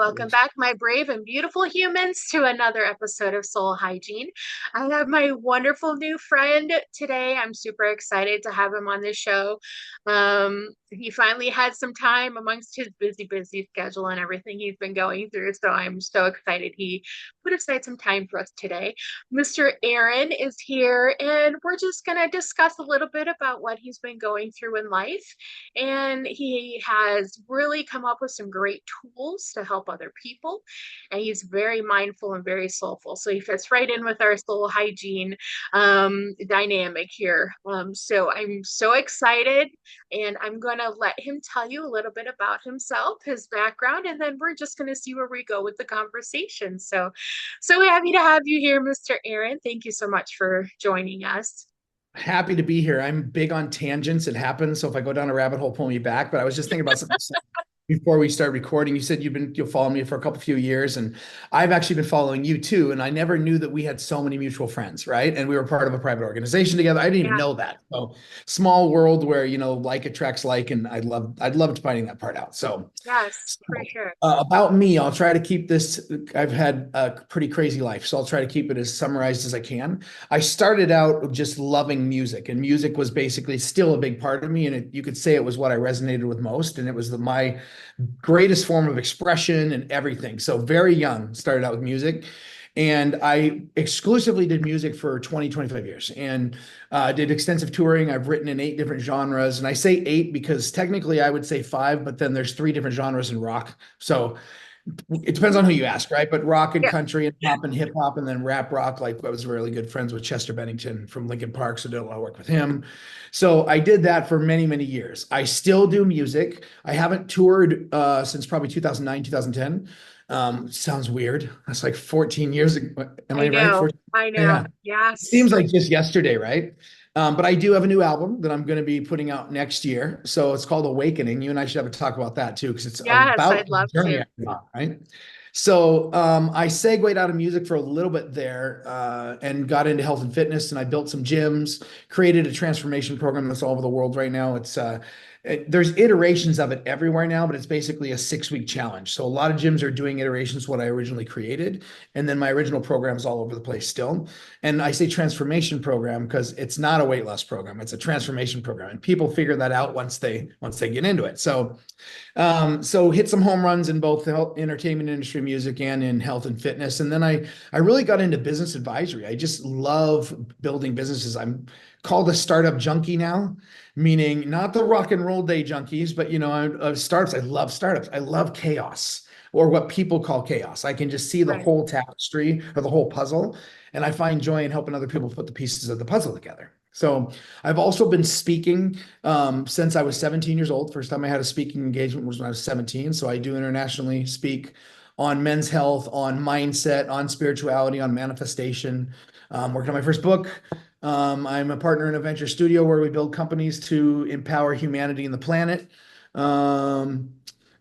Welcome back, my brave and beautiful humans, to another episode of Soul Hygiene. I have my wonderful new friend today. I'm super excited to have him on this show. He finally had some time amongst his busy schedule and everything he's been going through. So I'm so excited he put aside some time for us today. Mr. Aaron is here, and we're just going to discuss a little bit about what he's been going through in life. And he has really come up with some great tools to help other people. And he's very mindful and very soulful. So he fits right in with our soul hygiene dynamic here. So I'm so excited, and I'm going to let him tell you a little bit about himself, his background, and then we're just going to see where we go with the conversation. So happy to have you here, Mr. Aaron. Thank you so much for joining us. Happy to be here. I'm big on tangents. It happens. So if I go down a rabbit hole, pull me back. But I was just thinking about something before we start recording. You said you'll follow me for a few years, and I've actually been following you too. And I never knew that we had so many mutual friends, right? And we were part of a private organization together. I didn't even Yeah. know that. So small world where like attracts like, and I'd loved finding that part out. So Yes, for sure. about me, I'll try to keep this. I've had a pretty crazy life, so I'll try to keep it as summarized as I can. I started out just loving music, and music was basically still a big part of me. And you could say it was what I resonated with most, and it was my greatest form of expression and everything. So very young, started out with music. And I exclusively did music for 25 years and did extensive touring. I've written in 8 different genres. And I say 8 because technically I would say 5, but then there's 3 different genres in rock. So it depends on who you ask, right? But rock and Yeah. country and pop and hip hop and then rap rock. Like I was really good friends with Chester Bennington from Linkin Park, so did a lot of work with him. So I did that for many years. I still do music. I haven't toured since probably 2009, 2010. Sounds weird. That's like 14 years ago. Am I I right? know. 14? I know. Yeah. Yes. Seems like just yesterday, right? But I do have a new album that I'm going to be putting out next year. So it's called Awakening. You and I should have a talk about that too, because it's Yes, about I'd the love journey to. I've been on, right? So I segued out of music for a little bit there and got into health and fitness, and I built some gyms, created a transformation program that's all over the world right now. There's iterations of it everywhere now, but it's basically a 6-week challenge. So a lot of gyms are doing iterations of what I originally created, and then my original program is all over the place still. And I say transformation program because it's not a weight loss program; it's a transformation program, and people figure that out once they get into it. So hit some home runs in both the entertainment industry, music, and in health and fitness. And then I really got into business advisory. I just love building businesses. I'm called a startup junkie now, meaning not the rock and roll day junkies, but startups. I love startups. I love chaos, or what people call chaos. I can just see the Right. whole tapestry or the whole puzzle, and I find joy in helping other people put the pieces of the puzzle together. So I've also been speaking since I was 17 years old. First time I had a speaking engagement was when I was 17. So I do internationally speak on men's health, on mindset, on spirituality, on manifestation. Working on my first book. I'm a partner in a venture studio where we build companies to empower humanity and the planet. Um,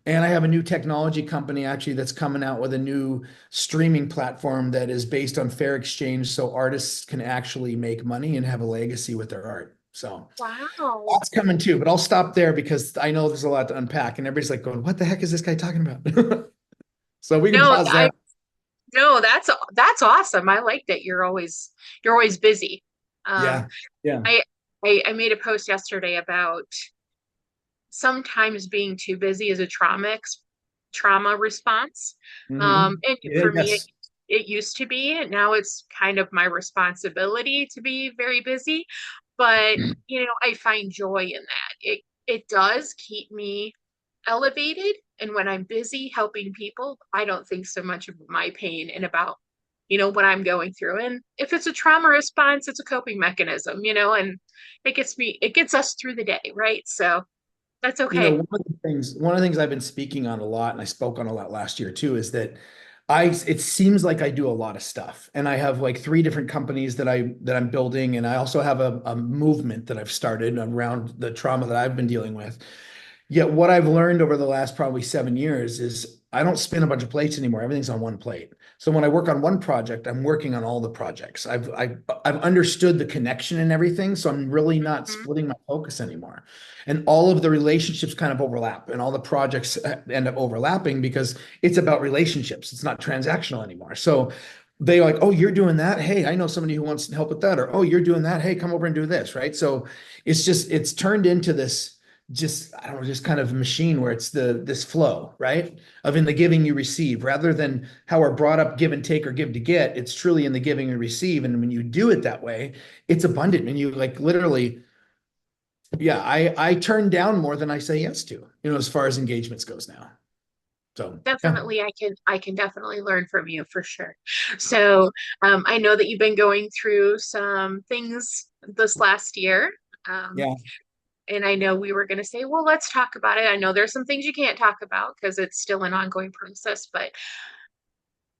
and I have a new technology company actually that's coming out with a new streaming platform that is based on fair exchange so artists can actually make money and have a legacy with their art. So Wow. that's coming too, but I'll stop there because I know there's a lot to unpack and everybody's like going, what the heck is this guy talking about? So we can No, pause there. I no, that's awesome. I like that you're always busy. Um, Yeah. Yeah. I I made a post yesterday about sometimes being too busy is a trauma response. And Yeah, for me, yes. it used to be. Now it's kind of my responsibility to be very busy. But I find joy in that. It does keep me elevated. And when I'm busy helping people, I don't think so much of my pain and about what I'm going through. And if it's a trauma response, it's a coping mechanism, and it gets us through the day, right? So that's okay. One of the things I've been speaking on a lot, and I spoke on a lot last year too, is that it seems like I do a lot of stuff, and I have like 3 different companies that I'm building, and I also have a movement that I've started around the trauma that I've been dealing with. Yet what I've learned over the last probably 7 years is I don't spin a bunch of plates anymore. Everything's on one plate. So when I work on one project, I'm working on all the projects. I've understood the connection and everything, so I'm really not Mhm. splitting my focus anymore. And all of the relationships kind of overlap, and all the projects end up overlapping because it's about relationships. It's not transactional anymore. So they like, oh, you're doing that. Hey, I know somebody who wants help with that. Or, oh, you're doing that. Hey, come over and do this. Right. So it's turned into this just, I don't know, just kind of machine where it's this flow, right? Of in the giving you receive rather than how we're brought up give and take or give to get. It's truly in the giving and receive. And when you do it that way, it's abundant. And you like literally, yeah, I turn down more than I say yes to, as far as engagements goes now. So yeah. Definitely, I can definitely learn from you for sure. So, I know that you've been going through some things this last year. Um, Yeah. and I know we were going to say, well, let's talk about it. I know there's some things you can't talk about because it's still an ongoing process, but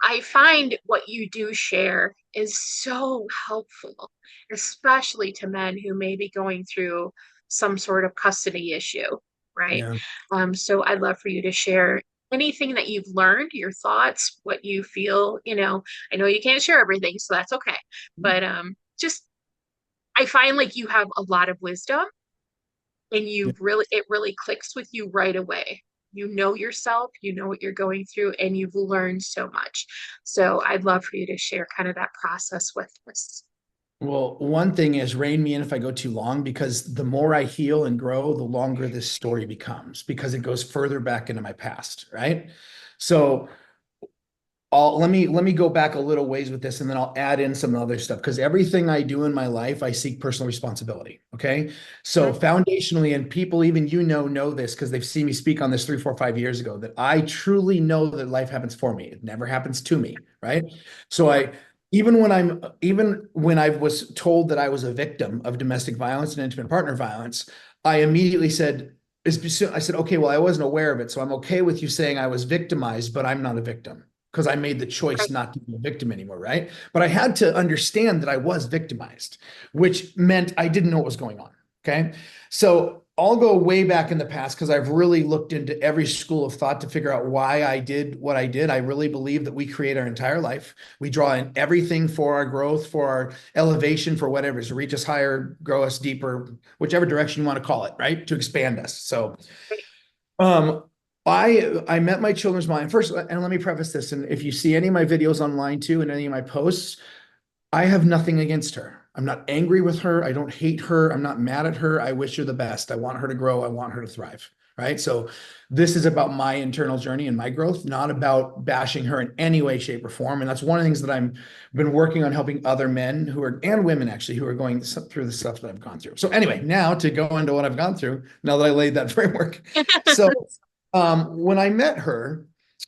I find what you do share is so helpful, especially to men who may be going through some sort of custody issue, right? Yeah. So I'd love for you to share anything that you've learned, your thoughts, what you feel, I know you can't share everything, so that's okay. But just I find like you have a lot of wisdom and it really clicks with you right away. You know yourself, you know what you're going through, and you've learned so much. So I'd love for you to share kind of that process with us. Well, one thing is rein me in if I go too long because the more I heal and grow, the longer this story becomes because it goes further back into my past, right? So let me go back a little ways with this and then I'll add in some other stuff because everything I do in my life, I seek personal responsibility. Okay. So Mhm. foundationally, and people even know this because they've seen me speak on this 3, 4, 5 years ago, that I truly know that life happens for me. It never happens to me. Right. So Yeah. even when I was told that I was a victim of domestic violence and intimate partner violence, I immediately said, I said, okay, well, I wasn't aware of it. So I'm okay with you saying I was victimized, but I'm not a victim because I made the choice Okay. not to be a victim anymore, right? But I had to understand that I was victimized, which meant I didn't know what was going on. Okay. So I'll go way back in the past because I've really looked into every school of thought to figure out why I did what I did. I really believe that we create our entire life. We draw in everything for our growth, for our elevation, for whatever, to reach us higher, grow us deeper, whichever direction you want to call it, right? To expand us. So um, I met my children's mom first, and let me preface this. And if you see any of my videos online too, and any of my posts, I have nothing against her. I'm not angry with her. I don't hate her. I'm not mad at her. I wish her the best. I want her to grow. I want her to thrive. Right. So this is about my internal journey and my growth, not about bashing her in any way, shape, or form. And that's one of the things that I'm been working on helping other men who are and women actually who are going through the stuff that I've gone through. So anyway, now to go into what I've gone through, now that I laid that framework. So when I met her,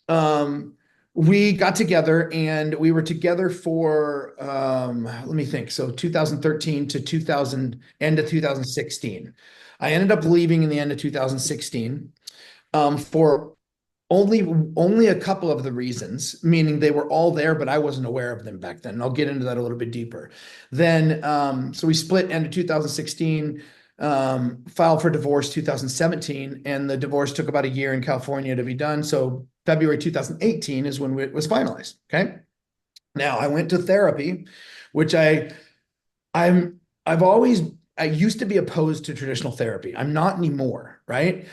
um, we got together and we were together for let me think. So 2013 to 2000 end of 2016. I ended up leaving in the end of 2016 for only a couple of the reasons, meaning they were all there, but I wasn't aware of them back then. And I'll get into that a little bit deeper. Then, so we split end of 2016, filed for divorce 2017, and the divorce took about a year in California to be done. So February 2018 is when it was finalized. Okay. Now I went to therapy, which I'm I've always I used to be opposed to traditional therapy. I'm not anymore, right?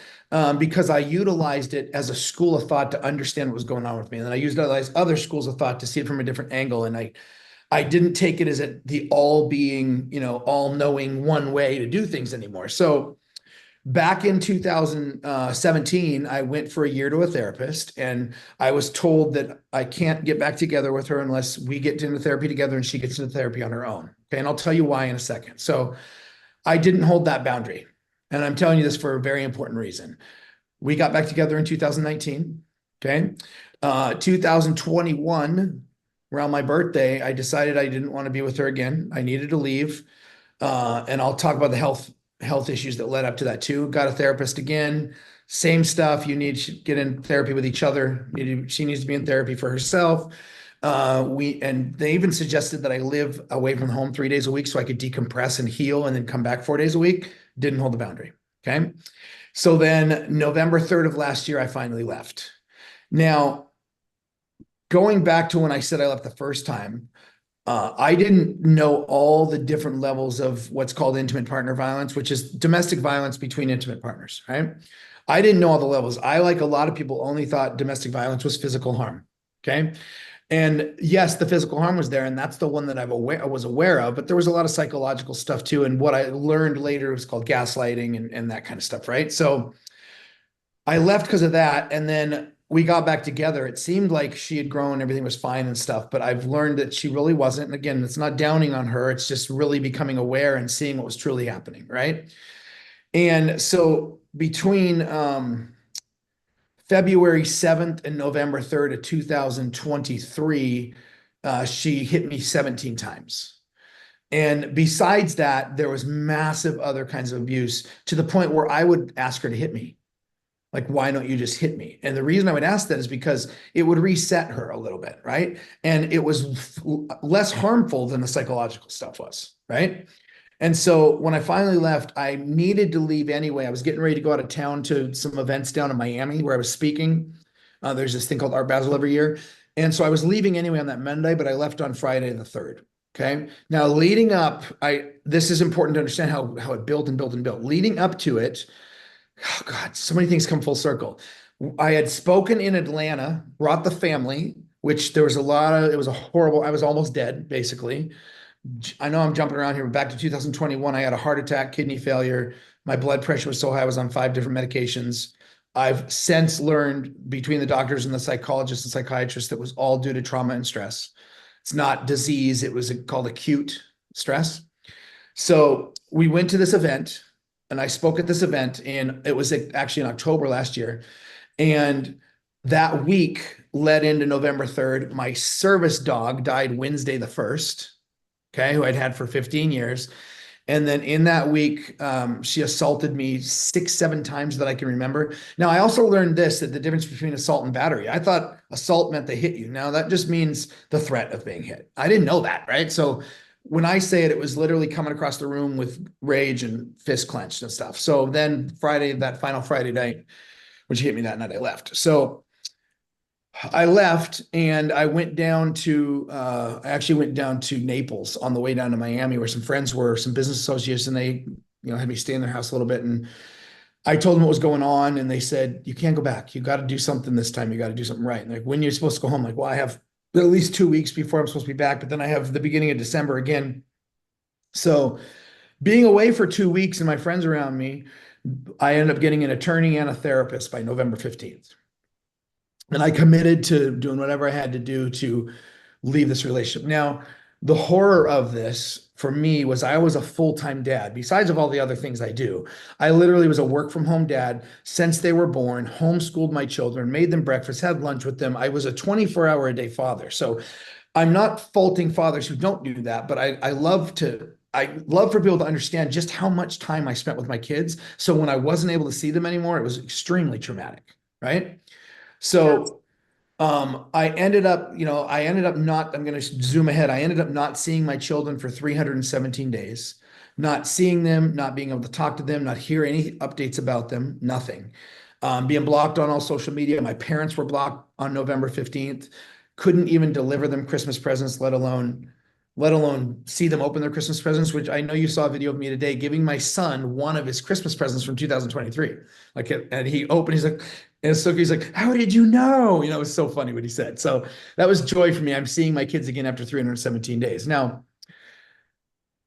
Because I utilized it as a school of thought to understand what was going on with me, and then I utilized other schools of thought to see it from a different angle. And I didn't take it as the all being, all knowing one way to do things anymore. So back in 2017, I went for a year to a therapist, and I was told that I can't get back together with her unless we get into therapy together and she gets into therapy on her own. Okay. And I'll tell you why in a second. So I didn't hold that boundary. And I'm telling you this for a very important reason. We got back together in 2019. Okay. 2021, around my birthday, I decided I didn't want to be with her again. I needed to leave. And I'll talk about the health issues that led up to that too. Got a therapist again. Same stuff. You need to get in therapy with each other. She needs to be in therapy for herself. And they even suggested that I live away from home 3 days a week so I could decompress and heal and then come back 4 days a week. Didn't hold the boundary. Okay. So then November 3rd of last year, I finally left. Now, going back to when I said I left the first time, I didn't know all the different levels of what's called intimate partner violence, which is domestic violence between intimate partners, right? I didn't know all the levels. I, like a lot of people, only thought domestic violence was physical harm. Okay. And yes, the physical harm was there, and that's the one that I was aware of, but there was a lot of psychological stuff too. And what I learned later was called gaslighting and that kind of stuff, right? So I left because of that. And then we got back together. It seemed like she had grown, everything was fine and stuff, but I've learned that she really wasn't. And again, it's not downing on her. It's just really becoming aware and seeing what was truly happening. Right. And so between February 7th and November 3rd of 2023, she hit me 17 times. And besides that, there was massive other kinds of abuse to the point where I would ask her to hit me. Like, why don't you just hit me? And the reason I would ask that is because it would reset her a little bit, right? And it was less harmful than the psychological stuff was, right? And so when I finally left, I needed to leave anyway. I was getting ready to go out of town to some events down in Miami where I was speaking. There's this thing called Art Basel every year. And so I was leaving anyway on that Monday, but I left on Friday the 3rd. Okay. Now, leading up, this is important to understand how it built and built and built. Leading up to it, oh God, so many things come full circle. I had spoken in Atlanta, brought the family, which there was a lot of, it was a horrible, I was almost dead, basically. I know I'm jumping around here, but back to 2021, I had a heart attack, kidney failure. My blood pressure was so high, I was on 5 different medications. I've since learned between the doctors and the psychologists and psychiatrists that was all due to trauma and stress. It's not disease, it was called acute stress. So we went to this event and I spoke at this event, and it was actually in October last year. And that week led into November 3rd. My service dog died Wednesday the 1st, okay, who I'd had for 15 years. And then in that week, she assaulted me 6, 7 times that I can remember. Now, I also learned this, that the difference between assault and battery. I thought assault meant they hit you. Now, that just means the threat of being hit. I didn't know that, right? So when I say it, it was literally coming across the room with rage and fist clenched and stuff. So then Friday, that final Friday night, when she hit me that night, I left. So I left and I actually went down to Naples on the way down to Miami where some friends were, some business associates, and they, had me stay in their house a little bit. And I told them what was going on, and they said, you can't go back. You got to do something this time. You got to do something right. And like, when you're supposed to go home? Like, well, I have at least 2 weeks before I'm supposed to be back, but then I have the beginning of December again. So being away for 2 weeks and my friends around me, I ended up getting an attorney and a therapist by November 15th. And I committed to doing whatever I had to do to leave this relationship. Now, the horror of this for me was I was a full-time dad. Besides of all the other things I do, I literally was a work from home dad since they were born, homeschooled my children, made them breakfast, had lunch with them. I was a 24-hour a day father. So I'm not faulting fathers who don't do that, but I love for people to understand just how much time I spent with my kids. So when I wasn't able to see them anymore, it was extremely traumatic, right? Yes. So I ended up not, I'm going to zoom ahead. I ended up not seeing my children for 317 days, not seeing them, not being able to talk to them, not hear any updates about them, nothing. Being blocked on all social media. My parents were blocked on November 15th. Couldn't even deliver them Christmas presents, let alone see them open their Christmas presents, which I know you saw a video of me today giving my son one of his Christmas presents from 2023. Like, and he opened, he's like, and so he's like, how did you know? It was so funny what he said. So that was joy for me. I'm seeing my kids again after 317 days. Now,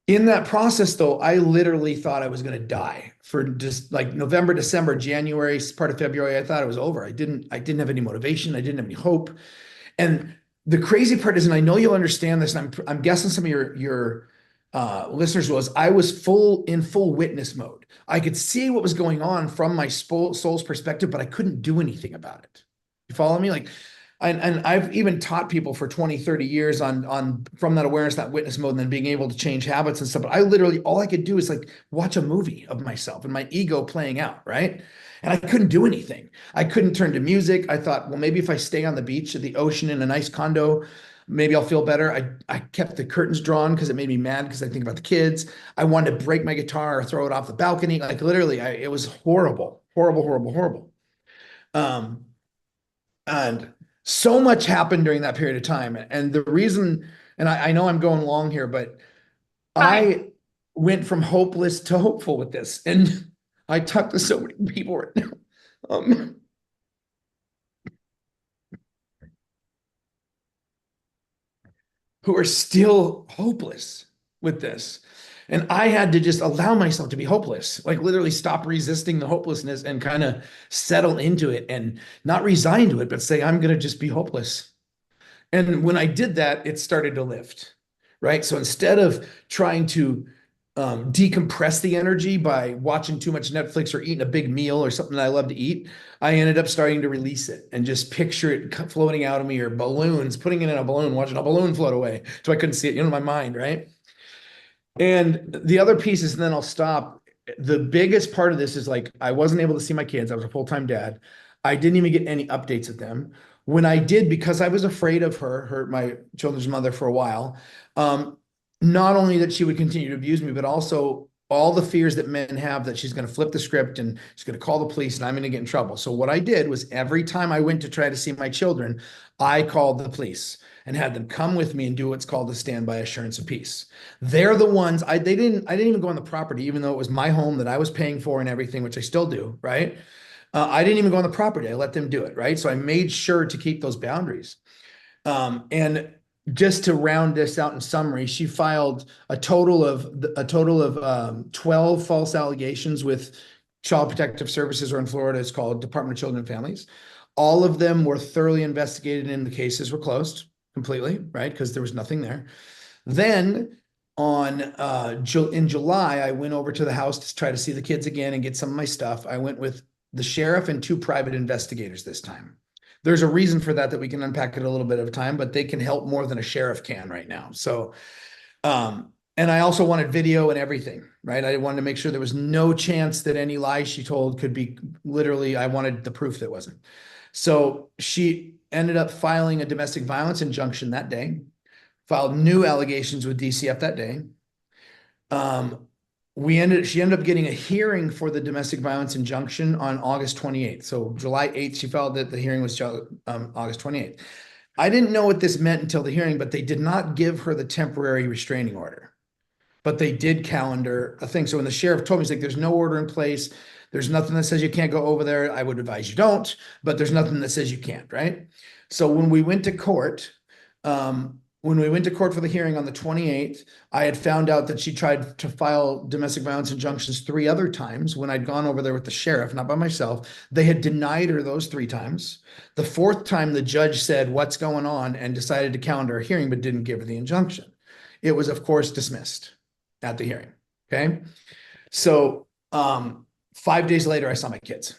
in that process, though, I literally thought I was going to die for just like November, December, January, part of February. I thought it was over. I didn't have any motivation. I didn't have any hope. And the crazy part is, and I know you'll understand this, and I'm guessing some of your listeners was, I was in full witness mode. I could see what was going on from my soul's perspective, but I couldn't do anything about it. You follow me? Like, and I've even taught people for 20, 30 years on from that awareness, that witness mode, and then being able to change habits and stuff. But I literally, all I could do is like watch a movie of myself and my ego playing out, right? And I couldn't do anything. I couldn't turn to music. I thought, well, maybe if I stay on the beach at the ocean in a nice condo, maybe I'll feel better. I kept the curtains drawn because it made me mad because I think about the kids. I wanted to break my guitar or throw it off the balcony. Like literally, it was horrible, horrible, horrible, horrible. Um, And so much happened during that period of time. And the reason, and I know I'm going long here, but Fine. I went from hopeless to hopeful with this. And I talk to so many people right now, um, who are still hopeless with this. And I had to just allow myself to be hopeless, like literally stop resisting the hopelessness and kind of settle into it and not resign to it, but say, I'm going to just be hopeless. And when I did that, it started to lift, right? So instead of trying to decompress the energy by watching too much Netflix or eating a big meal or something that I love to eat, I ended up starting to release it and just picture it floating out of me, or balloons, putting it in a balloon, watching a balloon float away. So I couldn't see it, in my mind, right? And the other piece is, and then I'll stop. The biggest part of this is like, I wasn't able to see my kids. I was a full-time dad. I didn't even get any updates of them. When I did, because I was afraid of my children's mother for a while, um, not only that she would continue to abuse me, but also all the fears that men have that she's going to flip the script and she's going to call the police and I'm going to get in trouble. So what I did was every time I went to try to see my children, I called the police and had them come with me and do what's called a standby assurance of peace. They're the ones I didn't even go on the property, even though it was my home that I was paying for and everything, which I still do, right? I didn't even go on the property. I let them do it, right? So I made sure to keep those boundaries. And just to round this out in summary, she filed a total of 12 false allegations with Child Protective Services, or in Florida, it's called Department of Children and Families. All of them were thoroughly investigated and the cases were closed completely, right? Because there was nothing there. Then in July, I went over to the house to try to see the kids again and get some of my stuff. I went with the sheriff and two private investigators this time. There's a reason for that we can unpack it a little bit of time, but they can help more than a sheriff can right now. So, and I also wanted video and everything, right? I wanted to make sure there was no chance that any lies she told could be literally, I wanted the proof that wasn't. So she ended up filing a domestic violence injunction that day, filed new allegations with DCF that day. Um, she ended up getting a hearing for the domestic violence injunction on August 28th. So July 8th, she filed that the hearing was August 28th. I didn't know what this meant until the hearing, but they did not give her the temporary restraining order. But they did calendar a thing. So when the sheriff told me, he's like, there's no order in place. There's nothing that says you can't go over there. I would advise you don't, but there's nothing that says you can't, right? So when we went to court for the hearing on the 28th, I had found out that she tried to file domestic violence injunctions 3 other times when I'd gone over there with the sheriff, not by myself. They had denied her those 3 times. The fourth time, the judge said, "What's going on?" and decided to calendar a hearing, but didn't give her the injunction. It was, of course, dismissed at the hearing. Okay. So 5 days later, I saw my kids.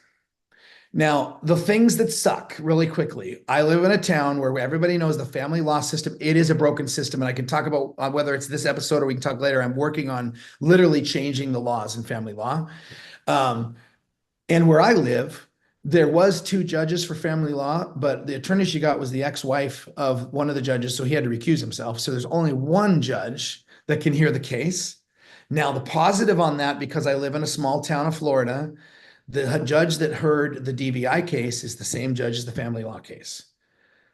Now, the things that suck really quickly. I live in a town where everybody knows the family law system. It is a broken system. And I can talk about whether it's this episode or we can talk later. I'm working on literally changing the laws in family law. Um, and where I live, there was 2 judges for family law, but the attorney she got was the ex-wife of one of the judges. So he had to recuse himself. So there's only one judge that can hear the case. Now, the positive on that, because I live in a small town of Florida, the judge that heard the DVI case is the same judge as the family law case.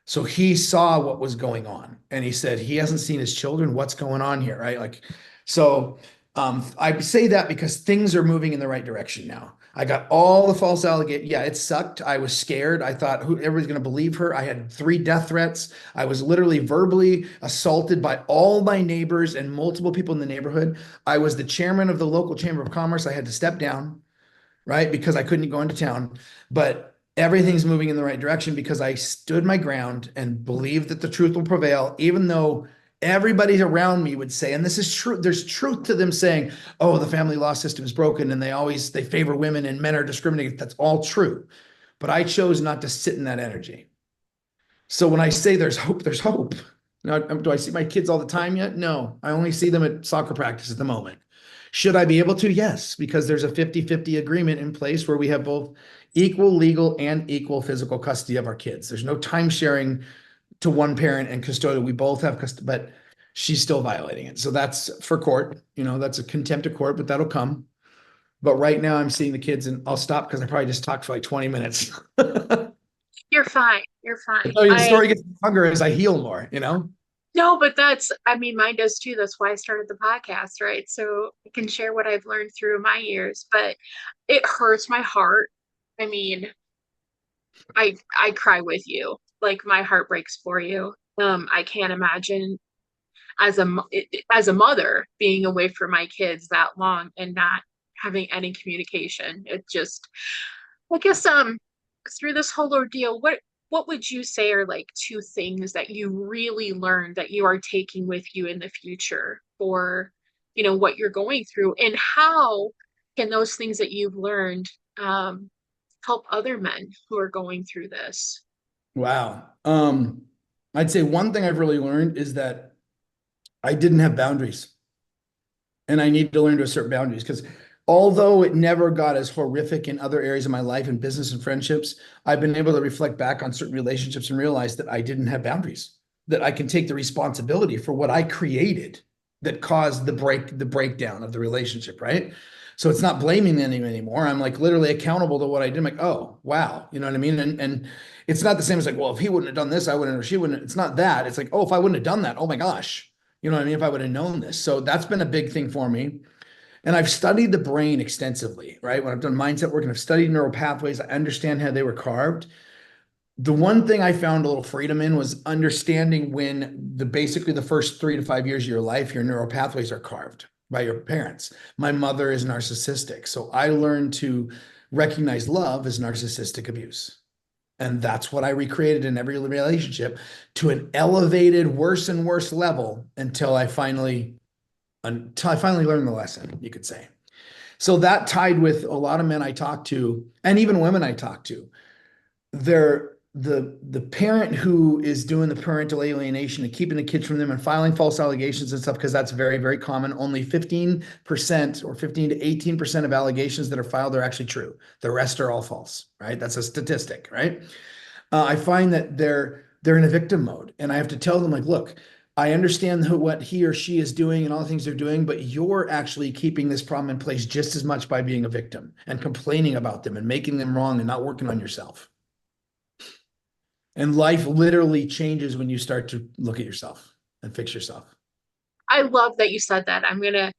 So he saw what was going on and he said he hasn't seen his children. What's going on here, right? Like, so I say that because things are moving in the right direction now. I got all the false allegations. Yeah, it sucked. I was scared. I thought everybody's going to believe her. I had 3 death threats. I was literally verbally assaulted by all my neighbors and multiple people in the neighborhood. I was the chairman of the local chamber of commerce. I had to step down, right? Because I couldn't go into town. But everything's moving in the right direction because I stood my ground and believed that the truth will prevail, even though everybody around me would say, and this is true, there's truth to them saying, oh, the family law system is broken and they favor women and men are discriminated. That's all true. But I chose not to sit in that energy. So when I say there's hope, there's hope. Now, do I see my kids all the time yet? No, I only see them at soccer practice at the moment. Should I be able to? Yes, because there's a 50-50 agreement in place where we have both equal legal and equal physical custody of our kids. There's no time sharing to one parent and custodial. We both have custody, but she's still violating it. So that's for court. That's a contempt of court, but that'll come. But right now I'm seeing the kids, and I'll stop because I probably just talked for like 20 minutes. You're fine. You're I fine. tell you, the I story gets longer as I heal more, you know? No, but I mean, mine does too. That's why I started the podcast, right? So I can share what I've learned through my years, but it hurts my heart. I mean, I cry with you. Like my heart breaks for you. I can't imagine as a mother being away from my kids that long and not having any communication. It just, I guess, through this whole ordeal, what would you say are like two things that you really learned that you are taking with you in the future for, what you're going through, and how can those things that you've learned um, help other men who are going through this? Wow. I'd say one thing I've really learned is that I didn't have boundaries. And I need to learn to assert boundaries because although it never got as horrific in other areas of my life in business and friendships, I've been able to reflect back on certain relationships and realize that I didn't have boundaries, that I can take the responsibility for what I created that caused the breakdown of the relationship, right? So it's not blaming them anymore. I'm like literally accountable to what I did. I'm like, oh, wow. You know what I mean? And it's not the same as like, well, if he wouldn't have done this, I wouldn't, or she wouldn't. It's not that. It's like, oh, if I wouldn't have done that, oh my gosh. You know what I mean? If I would have known this. So that's been a big thing for me. And I've studied the brain extensively, right? When I've done mindset work and I've studied neural pathways, I understand how they were carved. The one thing I found a little freedom in was understanding when basically the first 3 to 5 years of your life, your neural pathways are carved by your parents. My mother is narcissistic. So I learned to recognize love as narcissistic abuse. And that's what I recreated in every relationship to an elevated, worse and worse level until I finally learned the lesson, you could say. So that tied with a lot of men I talk to, and even women I talk to. They're the parent who is doing the parental alienation and keeping the kids from them and filing false allegations and stuff, because that's very, very common. Only 15% or 15 to 18% of allegations that are filed are actually true. The rest are all false, right? That's a statistic, right? I find that they're in a victim mode, and I have to tell them like, look, I understand what he or she is doing and all the things they're doing, but you're actually keeping this problem in place just as much by being a victim and complaining about them and making them wrong and not working on yourself. And life literally changes when you start to look at yourself and fix yourself. I love that you said that. I'm gonna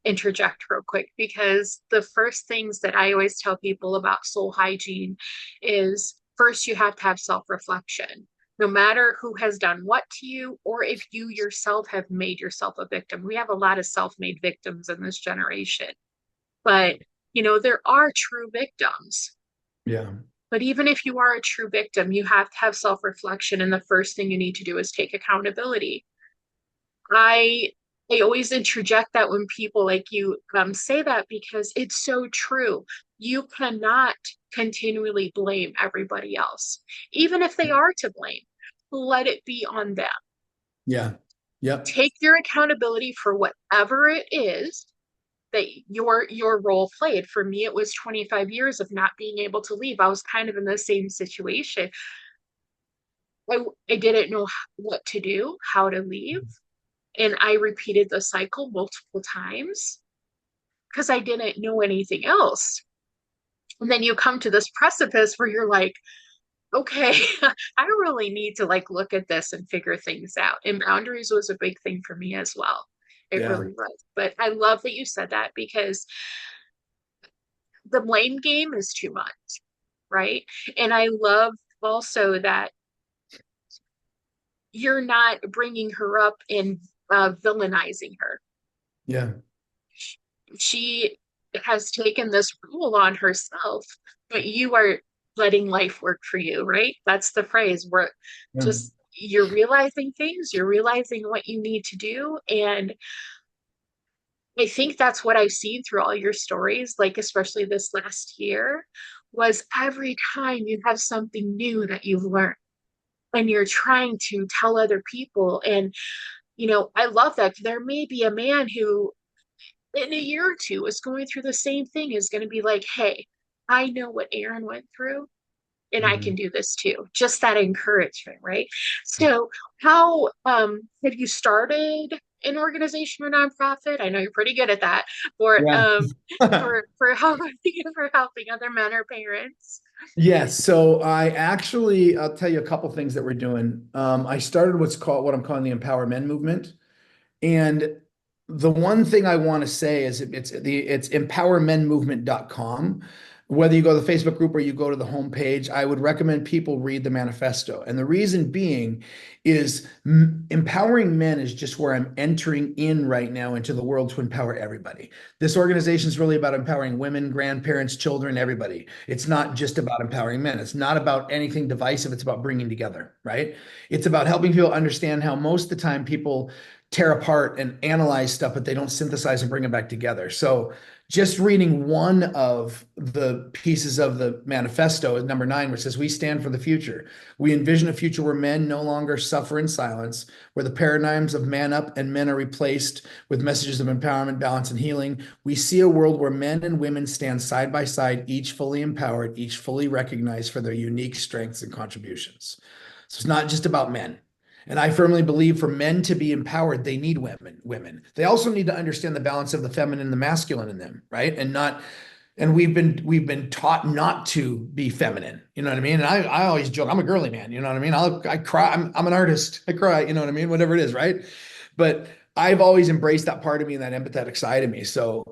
interject real quick because the first things that I always tell people about soul hygiene is first you have to have self-reflection. No matter who has done what to you, or if you yourself have made yourself a victim. We have a lot of self-made victims in this generation, but there are true victims. Yeah. But even if you are a true victim, you have to have self-reflection. And the first thing you need to do is take accountability. I I always interject that when people like you say that because it's so true. You cannot continually blame everybody else, even if they are to blame. Let it be on them. Yeah. Yep. Take your accountability for whatever it is that your role played. For me, it was 25 years of not being able to leave. I was kind of in the same situation. I didn't know what to do, how to leave. And I repeated the cycle multiple times because I didn't know anything else. And then you come to this precipice where you're like, okay, I really need to like look at this and figure things out. And boundaries was a big thing for me as well. It Yeah. really was. But I love that you said that because the blame game is too much, right? And I love also that you're not bringing her up and villainizing her. Yeah. She has taken this rule on herself, but you are letting life work for you, right? That's the phrase where Yeah. just you're realizing things, you're realizing what you need to do. And I think that's what I've seen through all your stories, like especially this last year, was every time you have something new that you've learned and you're trying to tell other people. And, I love that. There may be a man who in a year or two is going through the same thing, is going to be like, hey, I know what Aaron went through and I Mhm. can do this too. Just that encouragement, right? So how have you started an organization or nonprofit? I know you're pretty good at that. For Yeah. for helping for helping other men or parents. Yes. So I'll tell you a couple things that we're doing. I started what I'm calling the Empower Men movement. And the one thing I want to say is it's empowermenmovement.com. Whether you go to the Facebook group or you go to the homepage, I would recommend people read the manifesto. And the reason being is empowering men is just where I'm entering in right now into the world to empower everybody. This organization is really about empowering women, grandparents, children, everybody. It's not just about empowering men. It's not about anything divisive. It's about bringing together, right? It's about helping people understand how most of the time people tear apart and analyze stuff, but they don't synthesize and bring it back together. So just reading one of the pieces of the manifesto is number 9, which says, we stand for the future. We envision a future where men no longer suffer in silence, where the paradigms of man up and men are replaced with messages of empowerment, balance, and healing. We see a world where men and women stand side by side, each fully empowered, each fully recognized for their unique strengths and contributions. So it's not just about men. And I firmly believe for men to be empowered, they need women. They also need to understand the balance of the feminine and the masculine in them, right? And we've been taught not to be feminine. You know what I mean? And I always joke, I'm a girly man, you know what I mean? I cry, I'm an artist. I cry, you know what I mean? Whatever it is, right? But I've always embraced that part of me and that empathetic side of me. So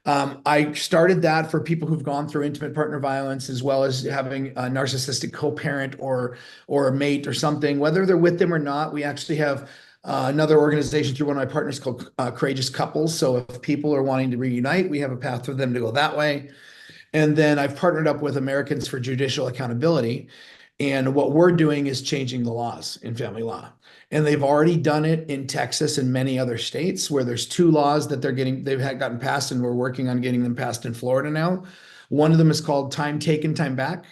I started that for people who've gone through intimate partner violence, as well as having a narcissistic co-parent or a mate or something, whether they're with them or not. We actually have another organization through one of my partners called Courageous Couples. So if people are wanting to reunite, we have a path for them to go that way. And then I've partnered up with Americans for Judicial Accountability. And what we're doing is changing the laws in family law. And they've already done it in Texas and many other states where there's 2 laws that they've had gotten passed, and we're working on getting them passed in Florida now. One of them is called Time Taken, Time Back.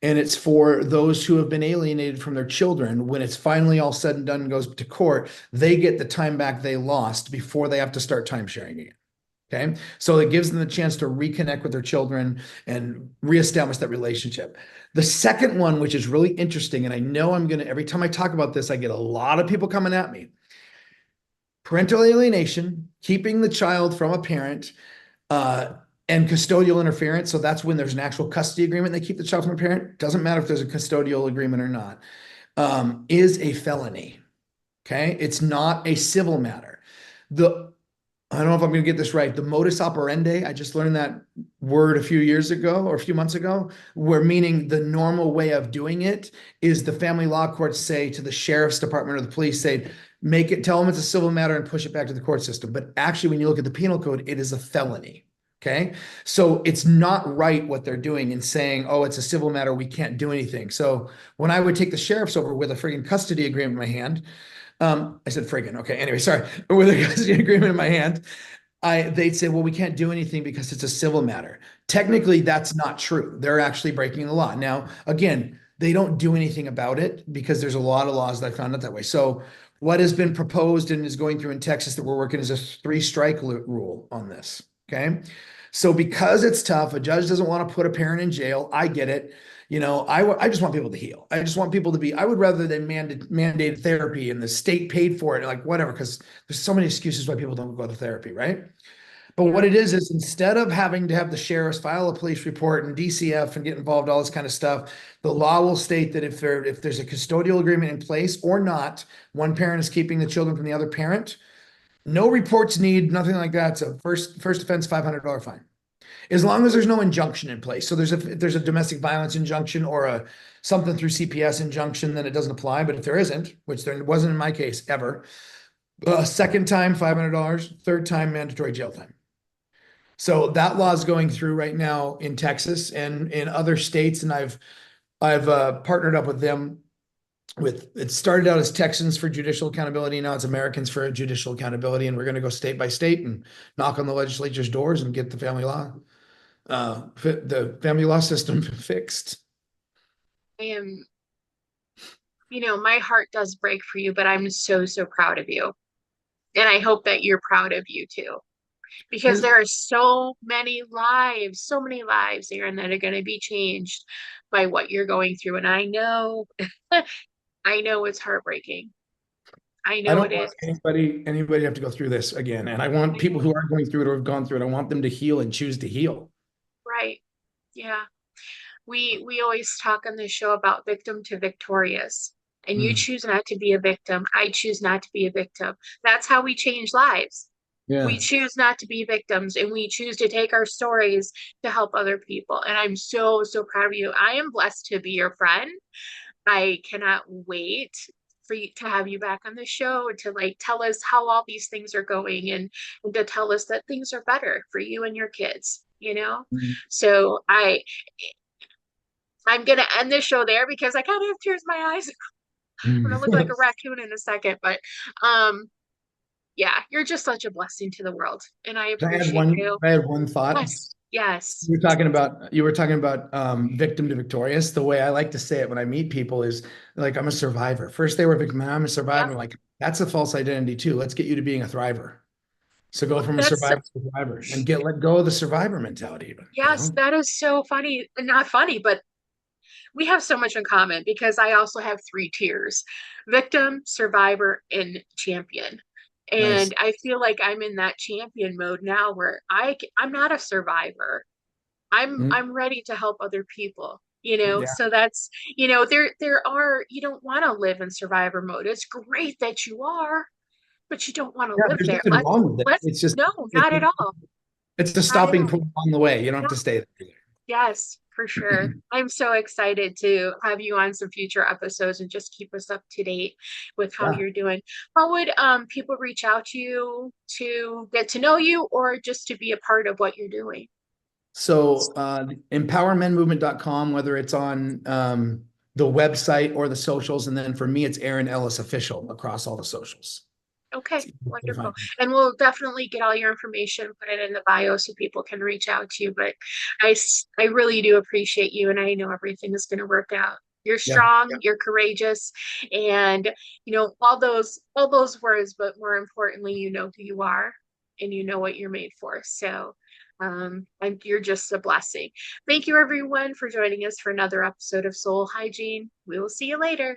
And it's for those who have been alienated from their children. When it's finally all said and done and goes to court, they get the time back they lost before they have to start time sharing again. Okay. So it gives them the chance to reconnect with their children and reestablish that relationship. The second one, which is really interesting, and I know every time I talk about this, I get a lot of people coming at me. Parental alienation, keeping the child from a parent, uh, and custodial interference. So that's when there's an actual custody agreement. They keep the child from a parent. Doesn't matter if there's a custodial agreement or not, is a felony. Okay. It's not a civil matter. I don't know if I'm going to get this right. The modus operandi, I just learned that word a few years ago or a few months ago, where meaning the normal way of doing it is the family law courts say to the sheriff's department or the police, say, tell them it's a civil matter and push it back to the court system. But actually, when you look at the penal code, it is a felony. Okay. So it's not right what they're doing in saying, oh, it's a civil matter, we can't do anything. So when I would take the sheriffs over with a friggin' custody agreement in my hand, I said friggin'. Okay. Anyway, sorry. With a custody agreement in my hand, they'd say, well, we can't do anything because it's a civil matter. Technically, that's not true. They're actually breaking the law. Now, again, they don't do anything about it because there's a lot of laws that I found out that way. So what has been proposed and is going through in Texas that we're working is a 3-strike rule on this. Okay. So because it's tough, a judge doesn't want to put a parent in jail. I get it. I just want people to heal. I just want people to I would rather than mandate therapy and the state paid for it, like whatever, because there's so many excuses why people don't go to therapy, right? But Yeah. what it is instead of having to have the sheriffs file a police report and DCF and get involved, all this kind of stuff, the law will state that if there's a custodial agreement in place or not, one parent is keeping the children from the other parent, no reports need, nothing like that. It's a first offense $500 fine, as long as there's no injunction in place. So if there's a domestic violence injunction or a something through CPS injunction, then it doesn't apply. But if there isn't, which there wasn't in my case ever, second time $500, third time mandatory jail time. So that law is going through right now in Texas and in other states, and I've partnered up with them. It started out as Texans for Judicial Accountability, now it's Americans for Judicial Accountability, and we're going to go state by state and knock on the legislature's doors and get the family law system fixed. I am, my heart does break for you, but I'm so, so proud of you. And I hope that you're proud of you too, because There's there are so many lives, Aaron, that are going to be changed by what you're going through. And I know, I know it's heartbreaking. I I know don't it want is. anybody to have to go through this again. And I want I people know. who are going through it or have gone through it, I want them to heal and choose to heal. Right. Yeah. We always talk on this show about victim to victorious. And you Mm. choose not to be a victim. I choose not to be a victim. That's how we change lives. We Yeah. choose not to be victims and we choose to take our stories to help other people. And I'm so, so proud of you. I am blessed to be your friend. I cannot wait for you to have you back on the show to like tell us how all these things are going and to tell us that things are better for you and your kids, you know? Mm. So I'm gonna end this show there because I kind of have tears in my eyes. I'm gonna look like a raccoon in a second, but um yeah, you're just such a blessing to the world and I appreciate you. I had one thought. Yes, yes. You were talking about victim to victorious. The way I like to say it when I meet people is like I'm a survivor. First they were victim, now I'm a survivor. Yep. I'm like, that's a false identity too. Let's get you to being a thriver. So go from a That's survivor to survivor and get let go of the survivor mentality even, you yes, know? that is so funny. Not funny, but we have so much in common because I also have three tiers: victim, survivor, and champion. Nice. And I feel like I'm in that champion mode now where I'm not a survivor. Mm. I'm ready to help other people, you know? Yeah. So that's, you know, there are you don't want to live in survivor mode. It's great that you are, but you don't want to Yeah, live there's there. nothing wrong with it. Let's It's just no, it's not at all. it's a Not at stopping all. point along the way. You don't have to stay Yes, for sure. there. I'm so excited to have you on some future episodes and just keep us up to date with how Yeah. you're doing. How would people reach out to you to get to know you or just to be a part of what you're doing? So empowermenmovement.com, whether it's on the website or the socials, and then for me, it's Aaron Ellis official across all the socials. Okay, It's easy to wonderful. find me. And we'll definitely get all your information, put it in the bio so people can reach out to you. But I really do appreciate you, and I know everything is going to work out. You're Yeah. strong, you're courageous, and you know all those words. But more importantly, you know who you are, and you know what you're made for. So, and you're just a blessing. Thank you, everyone, for joining us for another episode of Soul Hygiene. We will see you later.